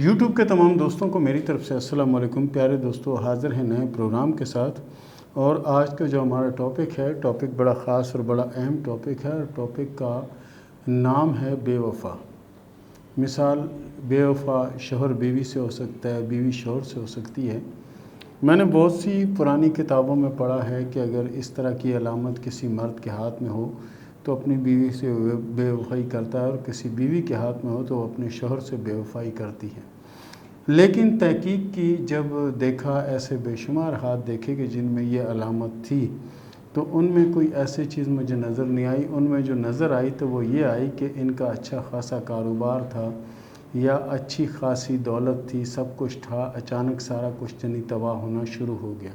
YouTube کے تمام دوستوں کو میری طرف سے السلام علیکم۔ پیارے دوستو، حاضر ہیں نئے پروگرام کے ساتھ، اور آج کا جو ہمارا ٹاپک ہے، ٹاپک بڑا خاص اور بڑا اہم ٹاپک ہے، اور ٹاپک کا نام ہے بے وفا۔ مثال بے وفا شوہر بیوی سے ہو سکتا ہے، بیوی شوہر سے ہو سکتی ہے۔ میں نے بہت سی پرانی کتابوں میں پڑھا ہے کہ اگر اس طرح کی علامت کسی مرد کے ہاتھ میں ہو تو اپنی بیوی سے بے وفائی کرتا ہے، اور کسی بیوی کے ہاتھ میں ہو تو وہ اپنے شوہر سے بے وفائی کرتی ہے۔ لیکن تحقیق کی جب دیکھا، ایسے بے شمار ہاتھ دیکھے کہ جن میں یہ علامت تھی، تو ان میں کوئی ایسی چیز مجھے نظر نہیں آئی۔ ان میں جو نظر آئی تو وہ یہ آئی کہ ان کا اچھا خاصا کاروبار تھا یا اچھی خاصی دولت تھی، سب کچھ تھا، اچانک سارا کچھ تباہ ہونا شروع ہو گیا۔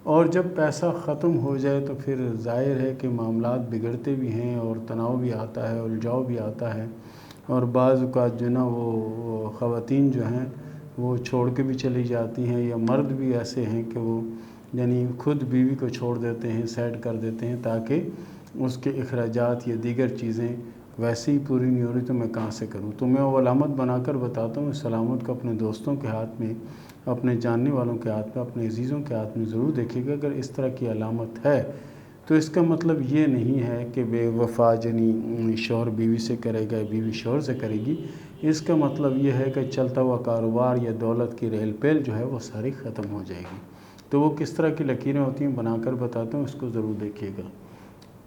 اور جب پیسہ ختم ہو جائے تو پھر ظاہر ہے کہ معاملات بگڑتے بھی ہیں، اور تناؤ بھی آتا ہے، الجھاؤ بھی آتا ہے، اور بعض اوقات جو نا وہ خواتین جو ہیں وہ چھوڑ کے بھی چلی جاتی ہیں، یا مرد بھی ایسے ہیں کہ وہ یعنی خود بیوی کو چھوڑ دیتے ہیں، سیڈ کر دیتے ہیں تاکہ اس کے اخراجات یا دیگر چیزیں ویسے ہی پوری نہیں ہو رہی تو میں کہاں سے کروں۔ تو میں وہ علامت بنا کر بتاتا ہوں، اس علامت کو اپنے دوستوں کے ہاتھ میں، اپنے جاننے والوں کے ہاتھ میں، اپنے عزیزوں کے ہاتھ میں ضرور دیکھیے گا۔ اگر اس طرح کی علامت ہے تو اس کا مطلب یہ نہیں ہے کہ بے وفا یعنی شوہر بیوی سے کرے گا، بیوی شوہر سے کرے گی۔ اس کا مطلب یہ ہے کہ چلتا ہوا کاروبار یا دولت کی ریل پیل جو ہے وہ ساری ختم ہو جائے گی۔ تو وہ کس طرح کی لکیریں ہوتی ہیں بنا کر بتاتا ہوں، اس کو ضرور دیکھیے گا۔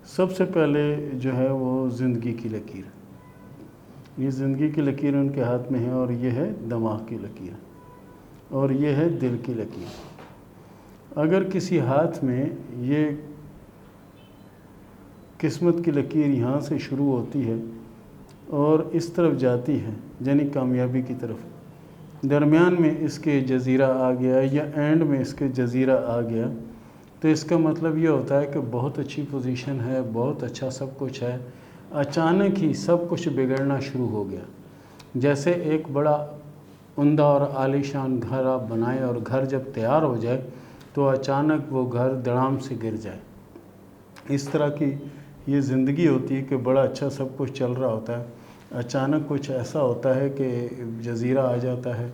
سب سے پہلے جو ہے وہ زندگی کی لکیر، یہ زندگی کی لکیر ان کے ہاتھ میں ہے، اور یہ ہے دماغ کی لکیر، اور یہ ہے دل کی لکیر۔ اگر کسی ہاتھ میں یہ قسمت کی لکیر یہاں سے شروع ہوتی ہے اور اس طرف جاتی ہے یعنی کامیابی کی طرف، درمیان میں اس کے جزیرہ آ گیا یا اینڈ میں اس کے جزیرہ آ گیا، تو اس کا مطلب یہ ہوتا ہے کہ بہت اچھی پوزیشن ہے، بہت اچھا سب کچھ ہے، اچانک ہی سب کچھ بگڑنا شروع ہو گیا۔ جیسے ایک بڑا عمدہ اور عالیشان گھر آپ بنائیں، اور گھر جب تیار ہو جائے تو اچانک وہ گھر دڑام سے گر جائے۔ اس طرح کی یہ زندگی ہوتی ہے کہ بڑا اچھا سب کچھ چل رہا ہوتا ہے، اچانک کچھ ایسا ہوتا ہے کہ جزیرہ آ جاتا ہے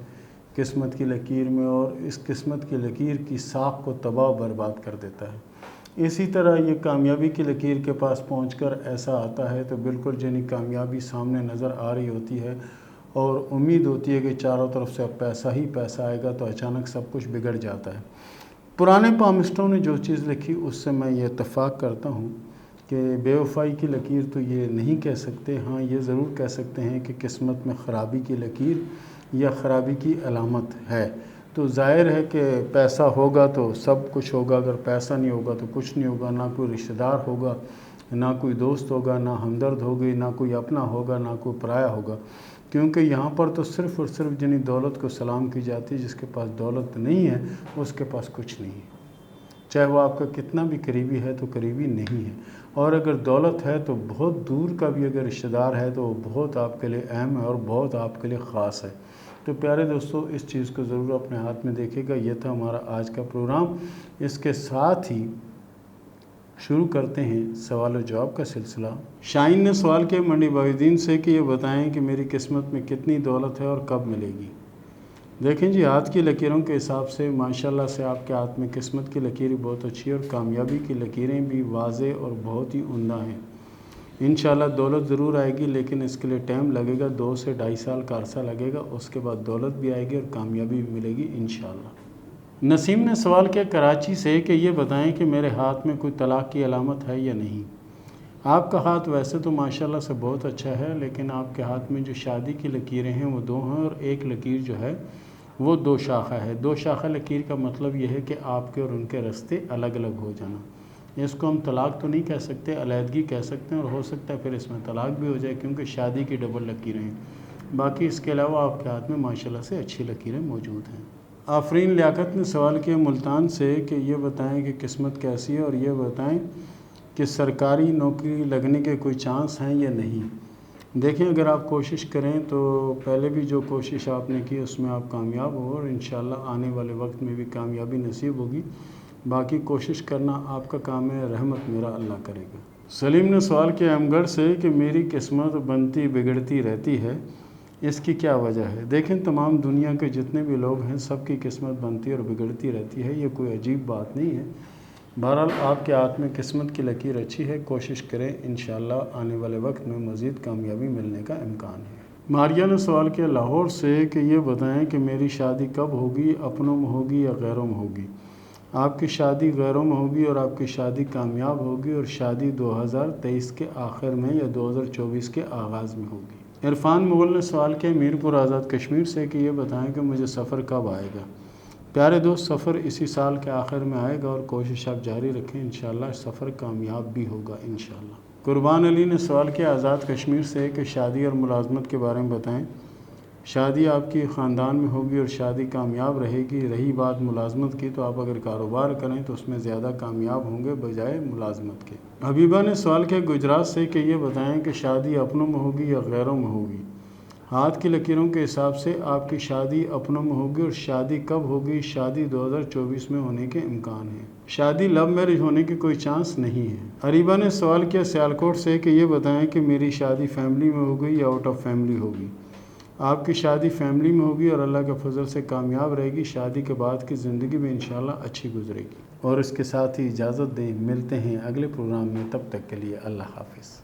قسمت کی لکیر میں، اور اس قسمت کی لکیر کی ساکھ کو تباہ و برباد کر دیتا ہے۔ اسی طرح یہ کامیابی کی لکیر کے پاس پہنچ کر ایسا آتا ہے تو بالکل یعنی کامیابی سامنے نظر آ رہی ہوتی ہے، اور امید ہوتی ہے کہ چاروں طرف سے اب پیسہ ہی پیسہ آئے گا، تو اچانک سب کچھ بگڑ جاتا ہے۔ پرانے پامسٹوں نے جو چیز لکھی اس سے میں یہ اتفاق کرتا ہوں کہ بے وفائی کی لکیر تو یہ نہیں کہہ سکتے، ہاں یہ ضرور کہہ سکتے ہیں کہ قسمت میں خرابی کی لکیر یا خرابی کی علامت ہے۔ تو ظاہر ہے کہ پیسہ ہوگا تو سب کچھ ہوگا، اگر پیسہ نہیں ہوگا تو کچھ نہیں ہوگا، نہ کوئی رشتہ دار ہوگا، نہ کوئی دوست ہوگا، نہ ہمدرد ہوگی، نہ کوئی اپنا ہوگا، نہ کوئی پرایا ہوگا، کیونکہ یہاں پر تو صرف اور صرف جنہیں دولت کو سلام کی جاتی ہے۔ جس کے پاس دولت نہیں ہے اس کے پاس کچھ نہیں ہے، چاہے وہ آپ کا کتنا بھی قریبی ہے تو قریبی نہیں ہے، اور اگر دولت ہے تو بہت دور کا بھی اگر رشتہ دار ہے تو وہ بہت آپ کے لیے اہم ہے اور بہت آپ کے لیے خاص ہے۔ تو پیارے دوستو، اس چیز کو ضرور اپنے ہاتھ میں دیکھے گا۔ یہ تھا ہمارا آج کا پروگرام۔ اس کے ساتھ ہی شروع کرتے ہیں سوال و جواب کا سلسلہ۔ شاہین نے سوال کیا منڈی باؤدین سے کہ یہ بتائیں کہ میری قسمت میں کتنی دولت ہے اور کب ملے گی۔ دیکھیں جی، ہاتھ کی لکیروں کے حساب سے ماشاءاللہ سے آپ کے ہاتھ میں قسمت کی لکیر بہت اچھی ہے، اور کامیابی کی لکیریں بھی واضح اور بہت ہی عمدہ ہیں۔ انشاءاللہ دولت ضرور آئے گی، لیکن اس کے لیے ٹائم لگے گا، 2 سے 2.5 سال کا عرصہ لگے گا، اس کے بعد دولت بھی آئے گی اور کامیابی بھی ملے گی انشاءاللہ۔ نسیم نے سوال کیا کراچی سے کہ یہ بتائیں کہ میرے ہاتھ میں کوئی طلاق کی علامت ہے یا نہیں۔ آپ کا ہاتھ ویسے تو ماشاءاللہ سے بہت اچھا ہے، لیکن آپ کے ہاتھ میں جو شادی کی لکیریں ہیں وہ 2 ہیں، اور ایک لکیر جو ہے وہ 2 شاخہ ہے۔ 2 شاخہ لکیر کا مطلب یہ ہے کہ آپ کے اور ان کے راستے الگ الگ ہو جانا۔ اس کو ہم طلاق تو نہیں کہہ سکتے، علیحدگی کہہ سکتے ہیں، اور ہو سکتا ہے پھر اس میں طلاق بھی ہو جائے، کیونکہ شادی کی ڈبل لکیریں ہیں۔ باقی اس کے علاوہ آپ کے ہاتھ میں ماشاءاللہ سے اچھی لکیریں موجود ہیں۔ آفرین لیاقت نے سوال کیا ملتان سے کہ یہ بتائیں کہ قسمت کیسی ہے، اور یہ بتائیں کہ سرکاری نوکری لگنے کے کوئی چانس ہیں یا نہیں۔ دیکھیں، اگر آپ کوشش کریں تو پہلے بھی جو کوشش آپ نے کی اس میں آپ کامیاب ہو، اور انشاءاللہ آنے والے وقت میں بھی کامیابی نصیب ہوگی۔ باقی کوشش کرنا آپ کا کام ہے، رحمت میرا اللہ کرے گا۔ سلیم نے سوال کیا احمد گڑھ سے کہ میری قسمت بنتی بگڑتی رہتی ہے، اس کی کیا وجہ ہے؟ دیکھیں تمام دنیا کے جتنے بھی لوگ ہیں سب کی قسمت بنتی اور بگڑتی رہتی ہے، یہ کوئی عجیب بات نہیں ہے۔ بہرحال آپ کے ہاتھ میں قسمت کی لکیر اچھی ہے، کوشش کریں، انشاءاللہ آنے والے وقت میں مزید کامیابی ملنے کا امکان ہے۔ ماریہ نے سوال کیا لاہور سے کہ یہ بتائیں کہ میری شادی کب ہوگی، اپنوں میں ہوگی یا غیروں میں ہوگی؟ آپ کی شادی غیروں میں ہوگی اور آپ کی شادی کامیاب ہوگی، اور شادی 2023 کے آخر میں یا 2024 کے آغاز میں ہوگی۔ عرفان مغل نے سوال کیا میرپور آزاد کشمیر سے کہ یہ بتائیں کہ مجھے سفر کب آئے گا؟ پیارے دوست، سفر اسی سال کے آخر میں آئے گا اور کوشش آپ جاری رکھیں، انشاءاللہ سفر کامیاب بھی ہوگا انشاءاللہ۔ قربان علی نے سوال کیا آزاد کشمیر سے کہ شادی اور ملازمت کے بارے میں بتائیں۔ شادی آپ کی خاندان میں ہوگی اور شادی کامیاب رہے گی۔ رہی بات ملازمت کی، تو آپ اگر کاروبار کریں تو اس میں زیادہ کامیاب ہوں گے بجائے ملازمت کے۔ حبیبہ نے سوال کیا گجرات سے کہ یہ بتائیں کہ شادی اپنوں میں ہوگی یا غیروں میں ہوگی؟ ہاتھ کی لکیروں کے حساب سے آپ کی شادی اپنوں میں ہوگی، اور شادی کب ہوگی؟ شادی 2024 میں ہونے کے امکان ہیں۔ شادی لو میرج ہونے کی کوئی چانس نہیں ہے۔ اریبہ نے سوال کیا سیالکوٹ سے کہ یہ بتائیں کہ میری شادی فیملی میں ہوگی یا آؤٹ آف فیملی ہوگی؟ آپ کی شادی فیملی میں ہوگی اور اللہ کے فضل سے کامیاب رہے گی۔ شادی کے بعد کی زندگی بھی انشاءاللہ اچھی گزرے گی۔ اور اس کے ساتھ ہی اجازت دیں، ملتے ہیں اگلے پروگرام میں، تب تک کے لیے اللہ حافظ۔